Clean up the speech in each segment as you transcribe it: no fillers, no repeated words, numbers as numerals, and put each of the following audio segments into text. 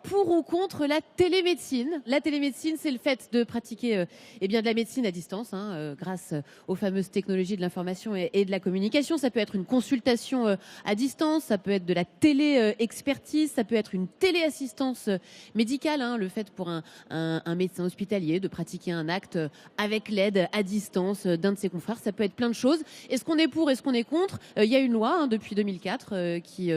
pour ou contre la télémédecine. La télémédecine, c'est le fait de pratiquer de la médecine à distance, grâce aux fameuses technologies de l'information et de la communication. Ça peut être une consultation à distance, ça peut être de la télé-expertise, ça peut être une téléassistance médicale, le fait pour un médecin hospitalier de pratiquer un acte avec l'aide à distance d'un de ses confrères. Ça peut être plein de choses. Est-ce qu'on est pour, est-ce qu'on est contre? Il y a une loi depuis 2004 qui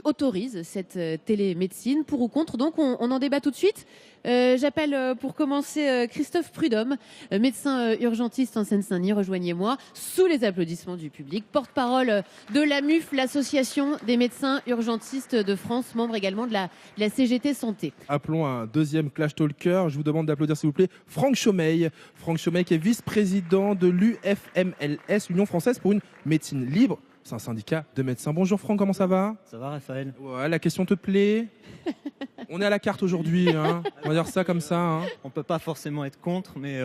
autorise cette télémédecine, pour ou contre. Donc on en débat tout de suite. J'appelle pour commencer Christophe Prudhomme, médecin urgentiste en Seine-Saint-Denis. Rejoignez-moi sous les applaudissements du public. Porte-parole de l'AMUF, l'association des médecins urgentistes de France, membre également de la CGT Santé. Appelons un deuxième Clash Talker. Je vous demande d'applaudir s'il vous plaît Franck Chaumeil. Franck Chaumeil qui est vice-président de l'UFMLS, Union française pour une médecine libre. C'est un syndicat de médecins. Bonjour Franck, comment ça va? Ça va Raphaël? Ouais, la question te plaît? On est à la carte aujourd'hui, on va dire ça comme ça. On peut pas forcément être contre, mais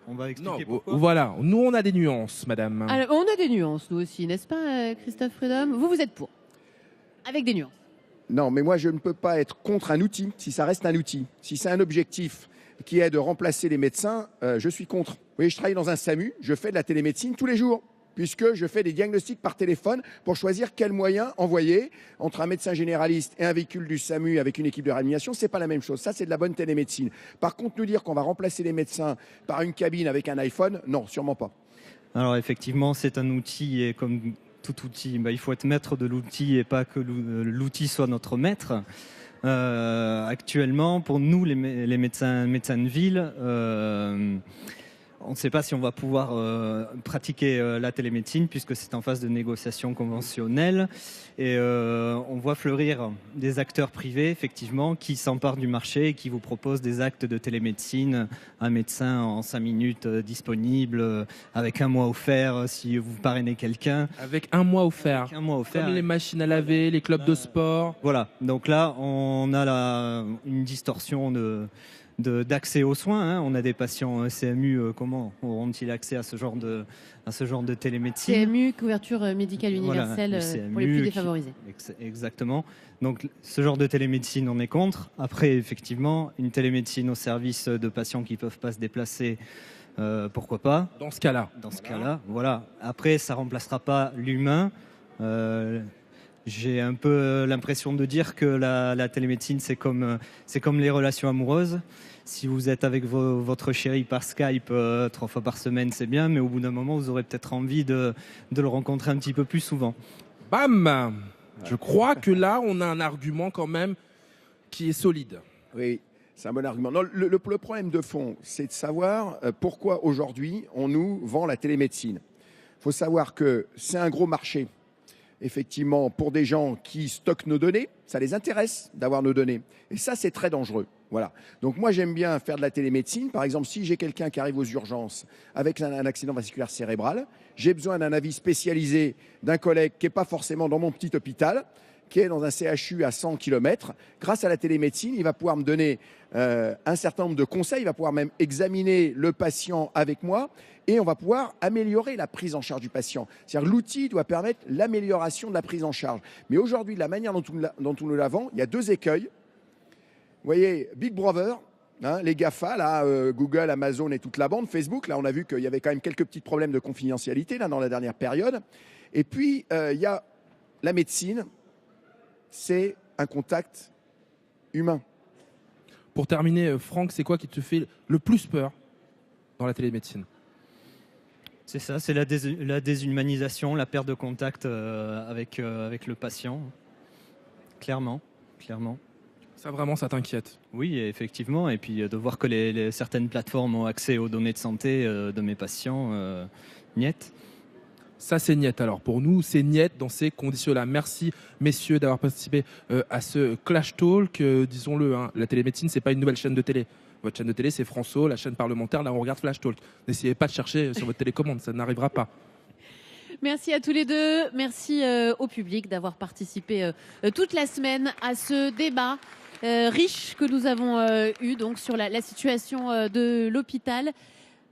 on va expliquer pourquoi. Voilà, nous on a des nuances, madame. Alors, on a des nuances, nous aussi, n'est-ce pas, Christophe Prudhomme? Vous êtes pour, avec des nuances. Non, mais moi je ne peux pas être contre un outil si ça reste un outil. Si c'est un objectif qui est de remplacer les médecins, je suis contre. Vous voyez, je travaille dans un SAMU, je fais de la télémédecine tous les jours, puisque je fais des diagnostics par téléphone pour choisir quel moyen envoyer entre un médecin généraliste et un véhicule du SAMU avec une équipe de réanimation. C'est pas la même chose. Ça, c'est de la bonne télémédecine. Par contre, nous dire qu'on va remplacer les médecins par une cabine avec un iPhone, non, sûrement pas. Alors effectivement, c'est un outil et comme tout outil, il faut être maître de l'outil et pas que l'outil soit notre maître. Actuellement, pour nous, les médecins de ville, on ne sait pas si on va pouvoir pratiquer la télémédecine puisque c'est en phase de négociation conventionnelle et on voit fleurir des acteurs privés effectivement qui s'emparent du marché et qui vous proposent des actes de télémédecine, un médecin en 5 minutes disponible avec 1 mois offert si vous parrainez quelqu'un. Avec 1 mois offert. Avec 1 mois offert. Comme les machines à laver, les clubs de sport. Voilà, donc là on a une distorsion d'accès aux soins. On a des patients CMU, comment auront-ils accès à ce genre de télémédecine? CMU, couverture médicale universelle, voilà, pour les plus défavorisés. Exactement. Donc ce genre de télémédecine, on est contre. Après, effectivement, une télémédecine au service de patients qui ne peuvent pas se déplacer, pourquoi pas? Dans ce cas-là. Dans ce cas-là, voilà. Après, ça ne remplacera pas l'humain. J'ai un peu l'impression de dire que la télémédecine, c'est comme les relations amoureuses. Si vous êtes avec votre chéri par Skype 3 fois par semaine, c'est bien, mais au bout d'un moment, vous aurez peut-être envie de le rencontrer un petit peu plus souvent. Bam! Je crois que là, on a un argument quand même qui est solide. Oui, c'est un bon argument. Non, le problème de fond, c'est de savoir pourquoi aujourd'hui on nous vend la télémédecine. Il faut savoir que c'est un gros marché. Effectivement, pour des gens qui stockent nos données, ça les intéresse d'avoir nos données. Et ça, c'est très dangereux. Voilà. Donc moi, j'aime bien faire de la télémédecine. Par exemple, si j'ai quelqu'un qui arrive aux urgences avec un accident vasculaire cérébral, j'ai besoin d'un avis spécialisé d'un collègue qui n'est pas forcément dans mon petit hôpital, qui est dans un CHU à 100 km. Grâce à la télémédecine, il va pouvoir me donner un certain nombre de conseils, il va pouvoir même examiner le patient avec moi et on va pouvoir améliorer la prise en charge du patient. C'est-à-dire que l'outil doit permettre l'amélioration de la prise en charge. Mais aujourd'hui, de la manière dont on nous la vend, il y a 2 écueils. Vous voyez, Big Brother, les GAFA, là, Google, Amazon et toute la bande, Facebook, là on a vu qu'il y avait quand même quelques petits problèmes de confidentialité là, dans la dernière période. Et puis, il y a la médecine, c'est un contact humain. Pour terminer, Franck, c'est quoi qui te fait le plus peur dans la télémédecine? C'est ça, c'est la déshumanisation, la perte de contact avec le patient. Clairement. Ça vraiment, ça t'inquiète? Oui, effectivement. Et puis de voir que certaines plateformes ont accès aux données de santé de mes patients, niet. Ça, c'est niet. Alors, pour nous, c'est niet dans ces conditions-là. Merci, messieurs, d'avoir participé à ce Clash Talk. Disons-le, la télémédecine, c'est pas une nouvelle chaîne de télé. Votre chaîne de télé, c'est François, la chaîne parlementaire. Là, on regarde Flash Talk. N'essayez pas de chercher sur votre télécommande, ça n'arrivera pas. Merci à tous les deux. Merci au public d'avoir participé toute la semaine à ce débat riche que nous avons eu donc, sur la situation de l'hôpital.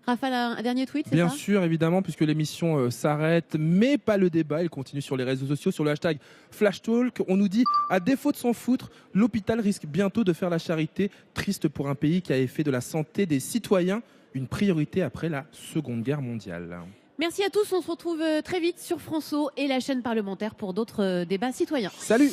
Rafale, un dernier tweet, c'est Bien ça? sûr, évidemment, puisque l'émission s'arrête, mais pas le débat. Il continue sur les réseaux sociaux, sur le hashtag FlashTalk. On nous dit, à défaut de s'en foutre, l'hôpital risque bientôt de faire la charité. Triste pour un pays qui avait fait de la santé des citoyens une priorité après la Seconde Guerre mondiale. Merci à tous, on se retrouve très vite sur François et la chaîne parlementaire pour d'autres débats citoyens. Salut!